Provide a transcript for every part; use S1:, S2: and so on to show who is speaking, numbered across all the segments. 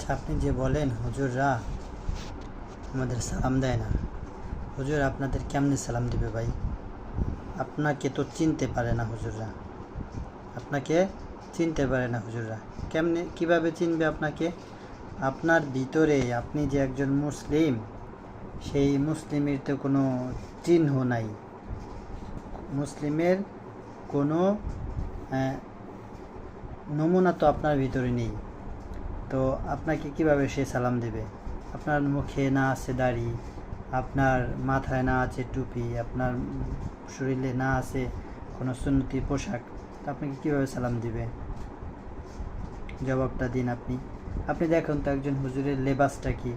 S1: আচ্ছা, আপনি যে বলেন হুজুররা আমাদের সালাম দেয় না, হুজুর আপনাদের কেমনে সালাম দিবে ভাই? আপনাকে তো চিনতে পারে না হুজুররা, আপনাকে চিনতে পারে না হুজুররা। কেমনে কিভাবে চিনবে আপনাকে? আপনার ভিতরে আপনি যে একজন মুসলিম, সেই মুসলিমের তো কোনো চিহ্ন নাই, মুসলিমের কোনো নমুনা তো আপনার ভিতরে নেই। তো আপনাকে কিভাবে সে সালাম দেবে? আপনার মুখে না আছে দাড়ি, আপনার মাথায় না আছে টুপি, আপনার শরীরে না আছে কোনো সুন্নতি পোশাক, তো আপনাকে কীভাবে সালাম দিবে? জবাবটা দিন আপনি। আপনি দেখুন তো একজন হুজুরের লেবাসটা কি,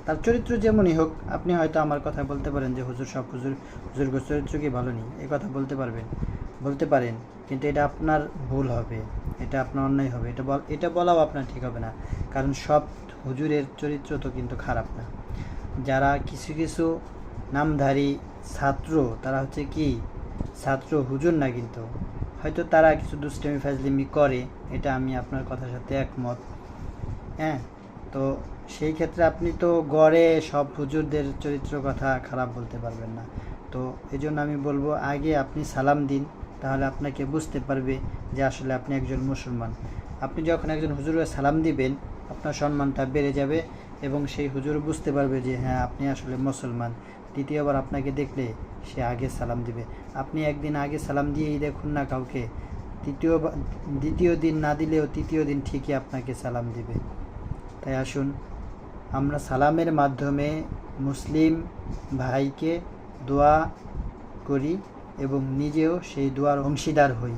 S1: তার চরিত্র যেমনই হোক। আপনি হয়তো আমার কথা বলতে পারেন যে হুজুর সব হুজুর চরিত্র কি ভালো নেই, এই কথা বলতে পারেন, কিন্তু এটা আপনার ভুল হবে, এটা আপনার অন্যায় হবে, এটা বলাও আপনার ঠিক হবে না। কারণ সব হুজুরের চরিত্র তো কিন্তু খারাপ না। যারা কিছু কিছু নামধারী ছাত্র, তারা হচ্ছে কি ছাত্র, হুজুর না, কিন্তু হয়তো তারা কিছু দুষ্টামি ফাজলিমি করে, এটা আমি আপনার কথার সাথে একমত। হ্যাঁ, তো সেই ক্ষেত্রে আপনি তো গড়ে সব হুজুরদের চরিত্র কথা খারাপ বলতে পারবেন না। তো এই জন্য আমি বলবো, আগে আপনি সালাম দিন, তাহলে আপনাকে বুঝতে পারবে যে আসলে আপনি একজন মুসলমান। আপনি যখন একজন হুজুরের সালাম দিবেন, আপনার সম্মানটা বেড়ে যাবে এবং সেই হুজুর বুঝতে পারবে যে হ্যাঁ, আপনি আসলে মুসলমান। দ্বিতীয়বার আপনাকে দেখলে সে আগে সালাম দিবে। আপনি একদিন আগে সালাম দিয়েই দেখুন না কাউকে, দ্বিতীয় দিন না দিলেও তৃতীয় দিন ঠিকই আপনাকে সালাম দিবে। তাই আসুন আমরা সালামের মাধ্যমে মুসলিম ভাইকে দোয়া করি এবং নিজেও সেই দোয়ার অংশীদার হই।